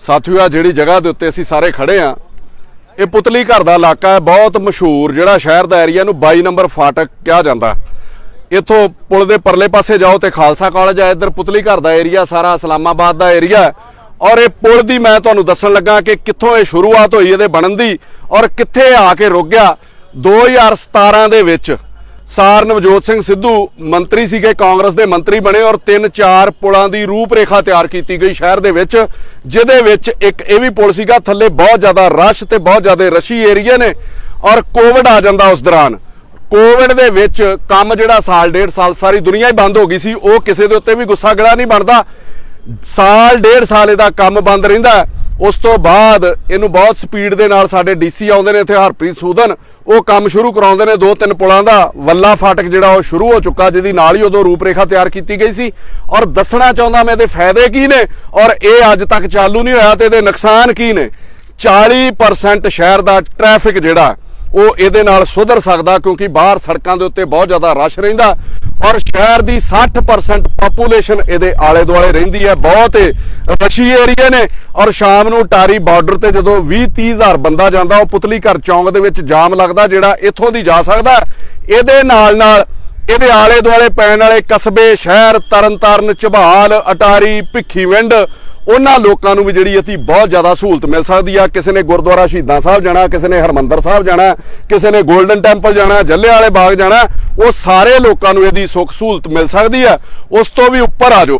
साथियों जिहड़ी जगह के उत्ते असीं सारे खड़े हाँ, ये पुतली घर का इलाका है, बहुत मशहूर जिहड़ा शहर का एरिया नूं 22 नंबर फाटक कहा जाता। इत्थों पुल के परले पासे जाओ तो खालसा कॉलेज है, इधर पुतली घर का एरिया सारा इस्लामाबाद का एरिया है। और ये पुल की मैं तुहानूं दस्सण लगा कि कित्थों ये शुरुआत हुई इहदे बनन दी और कित्थे आके रुक गया। 2017 दे विच सार नवजोत सिंह सिद्धू मंत्री सीगे, कांग्रेस के मंत्री बने और 3-4 पुलों की रूपरेखा तैयार की गई शहर के विच, जिहदे विच एक ये भी पुल सीगा, थल्ले बहुत ज़्यादा रश ते बहुत ज़्यादा रशी एरिया ने और कोविड आ जाता। उस दौरान कोविड दे विच काम जिहड़ा साल 1.5 साल सारी दुनिया ही बंद हो गई सी, वो किसी दे उत्ते भी गुस्सा गड़ा नहीं बनता। साल 1.5 साल इहदा काम बंद रहिंदा। उस तो बाद इनू बहुत स्पीड दे नाल साडे डीसी आउंदे ने इत्थे हरप्रीत सूदन, वो काम शुरू कराउंदे ने 2-3 पुलों का। वल्ला फाटक जिहड़ा वो शुरू हो चुका, जिहदी नाल ही उदों रूपरेखा तैयार की गई सी। और दसना चाहुंदा मैं इहदे फायदे की ने और ये अज तक चालू नहीं होया ते इहदे नुकसान की ने। 40% शहर का ट्रैफिक जिहड़ा वो इहदे नाल सुधर सकदा, क्योंकि बाहर सड़कों के उत्ते बहुत ज़्यादा रश रहिंदा और शहर की 60% पॉपूलेशन इहदे आले दुआले रहिंदी है। बहुत रशी एरिया ने और शाम नूं टारी बॉर्डर ते जदों 20-30 हज़ार बंदा जांदा, वो पुतली घर चौंक दे विच जाम लगदा जिहड़ा इत्थों दी जा सकदा। इहदे नाल नाल इहदे आले दुआले पैण वाले कस्बे शहर तरनताਰਨ ਝਬਾਲ अटारी ਭਿੱਖੀਵਿੰਡ उन्हां लोकां नूं भी जिहड़ी इत्थे बहुत ज़्यादा सहूलत मिल सकती है। किसी ने गुरुद्वारा शहीदां साहब जाना, किसी ने हरमंदर साहब जाना, किसी ने गोल्डन टैंपल जाना, जलियांवाले बाग जाना, वो सारे लोकां नूं इहदी सुख सहूलत मिल सकती है। उस तो भी उपर आ जाओ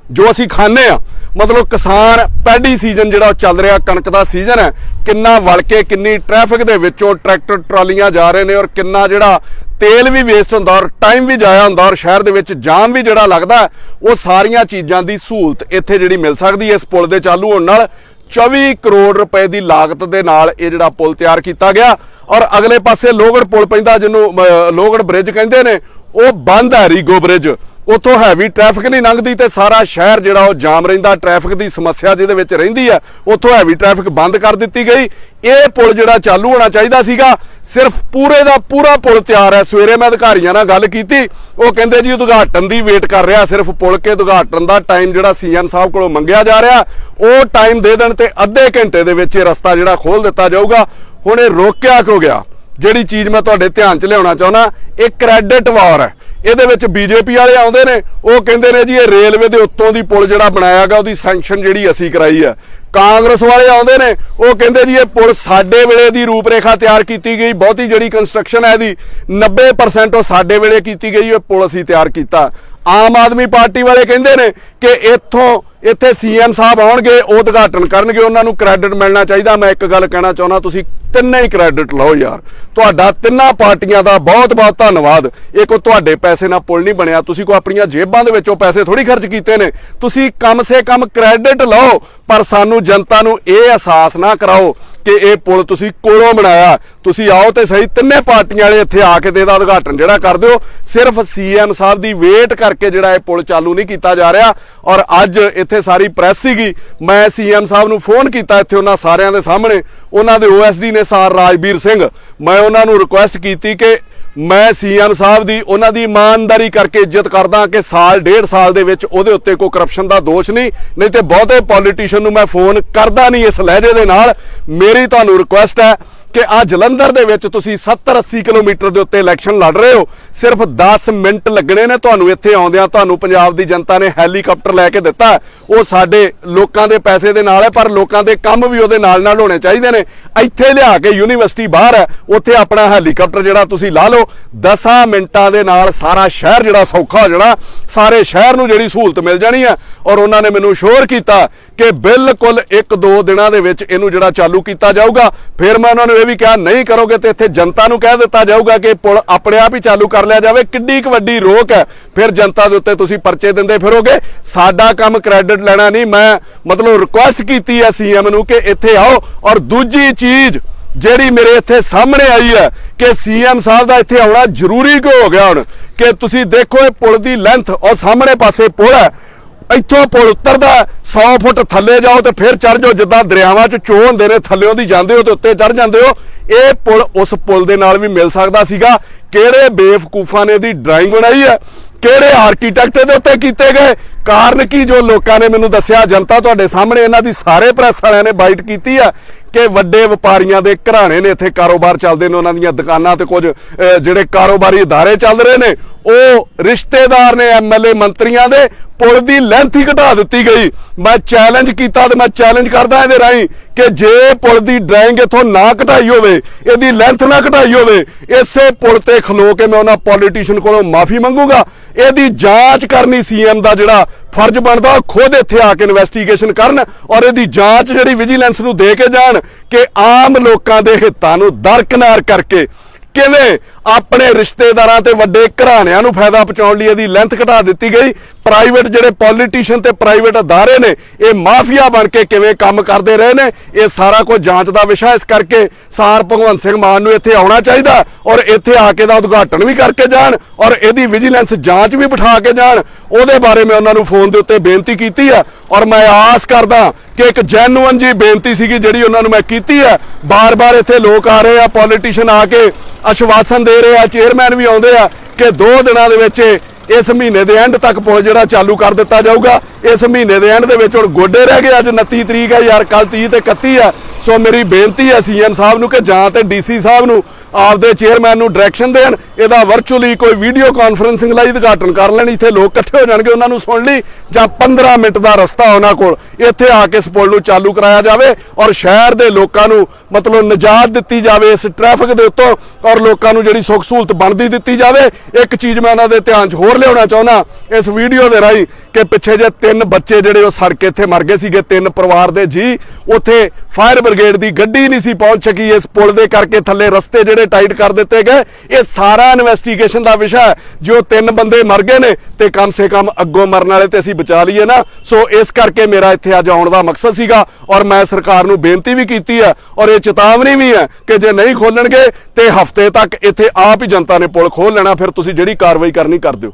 जो असीं खाने आ, मतलब किसान पैडी सीजन जिहड़ा चल रहा, कणक का सीजन है, किन्ना वल के किन्नी ट्रैफिक दे विचों ट्रैक्टर ट्रालियां जा रहे हैं और किन्ना जिहड़ा तेल भी वेस्ट होंदा और टाइम भी जाया होंदा और शहर दे विच जाम भी जिहड़ा लगदा, वो सारियां चीज़ां दी सहूलत इत्थे जिहड़ी मिल सकदी है। इस पुल दे चालू होण नाल 24 करोड़ रुपए की लागत दे नाल इह जिहड़ा पुल तैयार किया गया। और अगले पासे लोहगढ़ पुल पैंदा, जिन्हों लोहगढ़ ब्रिज कहंदे ने, वो बंद है, रीगो ब्रिज, उतों हैवी ट्रैफिक नहीं लंघदी ते सारा शहर जिहड़ा वो जाम रहिंदा। ट्रैफिक की समस्या जिहदे विच रहिंदी है, उतों हैवी ट्रैफिक बंद कर दित्ती गई। ये पुल जिहड़ा चालू होना चाहिदा सीगा, सिर्फ पूरे दा पूरा पुल तैयार है। सवेरे मैं अधिकारियों नाल गल कीती, वो कहंदे जी उद्घाटन दी वेट कर रहा, सिर्फ पुल के उद्घाटन का टाइम जिहड़ा सीएम साहब कोलों मंगिया जा रहा, वो टाइम दे देण ते अद्धे घंटे दे विच रस्ता जिहड़ा खोल दिता जाऊगा। हुण इह रोकिया क्यों गया? जिहड़ी चीज़ मैं तुहाडे ध्यान च लियाउणा चाहुंदा, एक क्रेडिट वार है। ਇਹਦੇ ਵਿੱਚ बीजेपी वाले आउंदे ने, ਉਹ ਕਹਿੰਦੇ ਨੇ जी ये रेलवे ਦੇ ਉੱਤੋਂ ਦੀ ਪੁਲ ਜਿਹੜਾ ਬਣਾਇਆ ਗਿਆ ਉਹਦੀ ਸੈਂਕਸ਼ਨ ਜਿਹੜੀ ਅਸੀਂ ਕਰਾਈ ਹੈ। ਕਾਂਗਰਸ ਵਾਲੇ ਆਉਂਦੇ ਨੇ, ਉਹ ਕਹਿੰਦੇ जी ये ਪੁਲ ਸਾਡੇ ਵੇਲੇ ਦੀ ਰੂਪਰੇਖਾ ਤਿਆਰ ਕੀਤੀ ਗਈ, ਬਹੁਤੀ ਜਿਹੜੀ ਕੰਸਟਰਕਸ਼ਨ ਹੈ ਇਹਦੀ 90% ਉਹ ਸਾਡੇ ਵੇਲੇ ਕੀਤੀ ਗਈ, ਇਹ ਪੁਲ ਅਸੀਂ ਤਿਆਰ ਕੀਤਾ। आम आदमी पार्टी वाले कहते हैं कि इत्थे सीएम साहब आउणगे, उद्घाटन करनगे, उन्होंने क्रेडिट मिलना चाहिए। मैं एक गल कहना चाहुंदा, तुसीं तिन्ने ही क्रेडिट लो यार, तुहाडा तिन्ना पार्टियां दा बहुत बहुत धन्नवाद। एक तुहाडे पैसे नाल पुल नहीं बनिया, तुसीं कोई अपणियां जेबां दे विचों पैसे थोड़ी खर्च कीते ने, तुसीं कम से कम क्रेडिट लो, पर सानू जनता नू ये एहसास ना कराओ कि ये पुल तुसीं कोलों बनाया। तुसीं आओ तो सही, तिन्ने पार्टियां वाले इत्थे आके ते इहदा उद्घाटन जिहड़ा कर दिओ। सिर्फ सीएम साहब दी वेट करके जिहड़ा ये पुल चालू नहीं किया जा रहा। और अज इत्थे सारी प्रैस सीगी, मैं सीएम साहब नू फोन किया इत्थे उन्हां सारियां दे सामने, उन्हां दे OSD ने सार राजवीर सिंह, मैं उन्हां नू रिक्वेस्ट की कि मैं सीएम साहब की उन्हां दी ईमानदारी करके इज्जत करदा कि साल 1.5 साल दे विच उहदे उत्ते कोई करप्शन का दोष नहीं तो बहुते पॉलीटिशियन नू मैं फोन करदा नहीं इस लहजे दे नाल। मेरी तुहानू रिक्वेस्ट है कि आ जलंधर दे विच तुसीं 70-80 किलोमीटर दे उत्ते इलैक्शन लड़ रहे हो, सिर्फ 10 मिनट लगने ने तुहानू इत्थे आउंदियां। तुहानू पंजाब दी जनता ने हैलीकाप्टर लैके दिता, वो साडे लोकां दे पैसे दे नाल है, पर लोकां दे काम भी उहदे नाल नाल होने चाहिए ने। इत्थे लिया के यूनीवर्सिटी बाहर है, उत्थे अपना हैलीकाप्टर जिहड़ा तुसीं ला लो, 10 मिनटां दे नाल सारा शहर जिहड़ा सौखा हो जाना, सारे शहर नू जिहड़ी सहूलत मिल जानी है। और उन्होंने ने मैनूं श्योर कीता कि बिल्कुल 1-2 दिनां दे विच इहनूं जिहड़ा चालू कीता जाऊगा। फिर मैं उन्होंने ये भी कहा, नहीं करोगे तो इत्थे जनता नूं कह दिता जाऊगा कि पुल अपने आप ही चालू कर लिया जाए। किड्डी वड्डी रोक है, फिर जनता दे उत्ते तुसीं परचे दिंदे फिरोगे। साडा काम क्रेडिट लेना नहीं, मैं मतलब रिक्वेस्ट की है सीएम नूं कि इत्थे आओ। और दूजी चीज़ ਜਿਹੜੀ मेरे इत्थे सामने आई है कि सीएम साहब का इत्थे आउणा जरूरी क्यों हो गया हुण कि तुसीं देखो ये पुल की लेंथ और सामने पासे पुल है, इत्थों पुल उतरदा 100 फुट थल्ले जाओ तो फिर चढ़ जाओ, जिद्दां दरियावां च चोह हुंदे ने, थल्लेओं दी जांदे हो तो उत्ते चढ़ जांदे हो। ये पुल उस पुल दे नाल भी मिल सकदा सीगा। किहड़े बेवकूफां ने इहदी ड्राइंग बनाई है, किहड़े आर्कीटैक्ट दे उत्ते कीते गए, ਕਾਰਨ ਕੀ ਜੋ ਲੋਕਾਂ ਨੇ ਮੈਨੂੰ ਦੱਸਿਆ, ਜਨਤਾ ਤੁਹਾਡੇ ਸਾਹਮਣੇ, ਇਹਨਾਂ ਦੀ ਸਾਰੇ ਪ੍ਰੈਸ ਵਾਲਿਆਂ ਨੇ ਬਾਈਟ ਕੀਤੀ ਆ ਕਿ ਵੱਡੇ ਵਪਾਰੀਆਂ ਦੇ ਘਰਾਣੇ ਨੇ ਇੱਥੇ ਕਾਰੋਬਾਰ ਚੱਲਦੇ ਨੇ, ਉਹਨਾਂ ਦੀਆਂ ਦੁਕਾਨਾਂ ਤੇ ਕੁਝ ਜਿਹੜੇ ਕਾਰੋਬਾਰੀ ਅਦਾਰੇ ਚੱਲ ਰਹੇ ਨੇ ਉਹ ਰਿਸ਼ਤੇਦਾਰ ਨੇ ਐਮਐਲਏ ਮੰਤਰੀਆਂ ਦੇ। ਪੁਲ ਦੀ ਲੈਂਥ ਹੀ ਘਟਾ ਦਿੱਤੀ ਗਈ। ਮੈਂ ਚੈਲੰਜ ਕੀਤਾ ਤੇ ਮੈਂ ਚੈਲੰਜ ਕਰਦਾ ਇਹਦੇ ਰਾਹੀਂ ਕਿ ਜੇ ਪੁਲ ਦੀ ਡਰਾਇੰਗ ਇਥੋਂ ਨਾ ਘਟਾਈ ਹੋਵੇ, ਇਹਦੀ ਲੈਂਥ ਨਾ ਘਟਾਈ ਹੋਵੇ, ਇਸੇ ਪੁਲ ਤੇ ਖਲੋ ਕੇ ਮੈਂ ਉਹਨਾਂ ਪੋਲੀਟੀਸ਼ੀਅਨ ਕੋਲੋਂ ਮਾਫੀ ਮੰਗੂਗਾ। ਇਹਦੀ ਜਾਂਚ ਕਰਨੀ ਸੀਐਮ ਦਾ ਜਿਹੜਾ ਫਰਜ਼ ਬਣਦਾ, ਉਹ ਖੁਦ ਇੱਥੇ ਆ ਕੇ ਇਨਵੈਸਟੀਗੇਸ਼ਨ ਕਰਨ ਔਰ ਇਹਦੀ ਜਾਂਚ ਜਿਹੜੀ ਵਿਜੀਲੈਂਸ ਨੂੰ ਦੇ ਕੇ ਜਾਣ ਕਿ ਆਮ ਲੋਕਾਂ ਦੇ ਹਿੱਤਾਂ ਨੂੰ ਦਰਕਿਨਾਰ ਕਰਕੇ ਕਿਵੇਂ ਆਪਣੇ ਰਿਸ਼ਤੇਦਾਰਾਂ ਤੇ ਵੱਡੇ ਘਰਾਣਿਆਂ ਨੂੰ ਫਾਇਦਾ ਪਹੁੰਚਾਉਣ ਲਈ ਇਹਦੀ ਲੈਂਥ ਘਟਾ ਦਿੱਤੀ ਗਈ। ਪ੍ਰਾਈਵੇਟ ਜਿਹੜੇ ਪੋਲੀਟੀਸ਼ੀਅਨ ਤੇ ਪ੍ਰਾਈਵੇਟ ਅਦਾਰੇ ਨੇ ਇਹ ਮਾਫੀਆ ਬਣ ਕੇ ਕਿਵੇਂ ਕੰਮ ਕਰਦੇ ਰਹੇ ਨੇ, ਇਹ ਸਾਰਾ ਕੁਝ ਜਾਂਚ ਦਾ ਵਿਸ਼ਾ। ਇਸ ਕਰਕੇ ਸਾਰ ਭਗਵੰਤ ਸਿੰਘ ਮਾਨ ਨੂੰ ਇੱਥੇ ਆਉਣਾ ਚਾਹੀਦਾ ਔਰ ਇੱਥੇ ਆ ਕੇ ਦਾ ਉਦਘਾਟਨ ਵੀ ਕਰਕੇ ਜਾਣ ਔਰ ਇਹਦੀ ਵਿਜੀਲੈਂਸ ਜਾਂਚ ਵੀ ਬਿਠਾ ਕੇ ਜਾਣ। ਉਹਦੇ ਬਾਰੇ ਮੈਂ ਉਹਨਾਂ ਨੂੰ ਫੋਨ ਦੇ ਉੱਤੇ ਬੇਨਤੀ ਕੀਤੀ ਹੈ ਔਰ ਮੈਂ ਆਸ ਕਰਦਾ ਕਿ ਇੱਕ ਜੈਨੂਅਨ ਜੀ ਬੇਨਤੀ ਸੀਗੀ ਜਿਹੜੀ ਉਹਨਾਂ ਨੂੰ ਮੈਂ ਕੀਤੀ ਹੈ। ਬਾਰ-ਬਾਰ ਇੱਥੇ ਲੋਕ ਆ ਰਹੇ ਆ, ਪੋਲੀਟੀਸ਼ੀਅਨ ਆ ਕੇ ਆਸ਼ਵਾਸਨ ਦੇ ਰਹੇ ਆ, ਚੇਅਰਮੈਨ ਵੀ ਆਉਂਦੇ ਆ ਕਿ 2 ਦਿਨਾਂ ਦੇ ਵਿੱਚ ਇਸ ਮਹੀਨੇ ਦੇ ਐਂਡ ਤੱਕ ਪੁਲ ਜਿਹੜਾ ਚਾਲੂ ਕਰ ਦਿੱਤਾ ਜਾਊਗਾ। ਇਸ ਮਹੀਨੇ ਦੇ ਐਂਡ ਦੇ ਵਿੱਚ ਹੁਣ ਗੋਡੇ ਰਹਿ ਗਏ, ਅੱਜ 29 ਤਰੀਕ ਹੈ ਯਾਰ, ਕੱਲ 30 ਤੇ 31 ਆ। ਸੋ ਮੇਰੀ ਬੇਨਤੀ ਹੈ ਸੀਐਮ ਸਾਹਿਬ ਨੂੰ ਕਿ ਜਾਂ ਤੇ ਡੀਸੀ ਸਾਹਿਬ ਨੂੰ ਆਪਦੇ ਚੇਅਰਮੈਨ ਨੂੰ ਡਾਇਰੈਕਸ਼ਨ ਦੇਣ, ਇਹਦਾ ਵਰਚੁਅਲੀ ਕੋਈ ਵੀਡੀਓ ਕਾਨਫਰੰਸਿੰਗ ਲਈ ਉਦਘਾਟਨ ਕਰ ਲੈਣ, ਇੱਥੇ ਲੋਕ ਇਕੱਠੇ ਹੋ ਜਾਣਗੇ ਉਹਨਾਂ ਨੂੰ ਸੁਣ ਲਈ, ਜਾਂ 15 ਮਿੰਟ ਦਾ ਰਸਤਾ ਉਹਨਾਂ ਕੋਲ ਇੱਥੇ ਆ ਕੇ ਇਸ ਪੁਲ ਨੂੰ ਚਾਲੂ ਕਰਾਇਆ ਜਾਵੇ ਔਰ ਸ਼ਹਿਰ ਦੇ ਲੋਕਾਂ ਨੂੰ ਮਤਲਬ ਨਿਜਾਤ ਦਿੱਤੀ ਜਾਵੇ ਇਸ ਟ੍ਰੈਫਿਕ ਦੇ ਉੱਤੋਂ ਔਰ ਲੋਕਾਂ ਨੂੰ ਜਿਹੜੀ ਸੁੱਖ ਸਹੂਲਤ ਬਣਦੀ ਦਿੱਤੀ ਜਾਵੇ। ਇੱਕ ਚੀਜ਼ ਮੈਂ ਉਹਨਾਂ ਦੇ ਧਿਆਨ 'ਚ ਹੋਰ ਲਿਆਉਣਾ ਚਾਹੁੰਦਾ ਇਸ ਵੀਡੀਓ ਦੇ ਰਾਹੀਂ ਕਿ ਪਿੱਛੇ ਜੇ 3 ਬੱਚੇ ਜਿਹੜੇ ਉਹ ਸੜ ਕੇ ਇੱਥੇ ਮਰ ਗਏ ਸੀਗੇ, 3 ਪਰਿਵਾਰ ਦੇ ਜੀ, ਉੱਥੇ ਫਾਇਰ ਬ੍ਰਿਗੇਡ ਦੀ ਗੱਡੀ ਨਹੀਂ ਸੀ ਪਹੁੰਚ ਸਕੀ ਇਸ ਪੁਲ ਦੇ ਕਰਕੇ, ਥੱਲੇ ਰਸਤੇ ਜਿਹੜੇ ਟਾਈਟ ਕਰ ਦਿੱਤੇ ਗਏ। ਇਹ ਸਾਰਾ ਇਨਵੈਸਟੀਗੇਸ਼ਨ ਦਾ ਵਿਸ਼ਾ ਹੈ। ਜੋ 3 ਬੰਦੇ ਮਰ ਗਏ ਨੇ ਤੇ ਕਮ ਸੇ ਕਮ ਅੱਗੋਂ ਮਰਨ ਵਾਲੇ ਤੇ ਅਸੀਂ ਬਚਾ ਲਈਏ ਨਾ। ਸੋ ਇਸ ਕਰਕੇ ਮੇਰਾ ਇੱਥੇ ਅੱਜ ਆਉਣ ਦਾ ਮਕਸਦ ਸੀਗਾ ਔਰ ਮੈਂ ਸਰਕਾਰ ਨੂੰ ਬੇਨਤੀ ਵੀ ਕੀਤੀ ਹੈ ਔਰ ਇਹ ਚੇਤਾਵਨੀ ਵੀ ਹੈ ਕਿ ਜੇ ਨਹੀਂ ਖੋਲਣਗੇ ਤੇ ਹਫ਼ਤੇ ਤੱਕ ਇੱਥੇ ਆਪ ਹੀ ਜਨਤਾ ਨੇ ਪੁਲ ਖੋਲ ਲੈਣਾ, ਫਿਰ ਤੁਸੀਂ ਜਿਹੜੀ ਕਾਰਵਾਈ ਕਰਨੀ ਕਰ ਦਿਓ।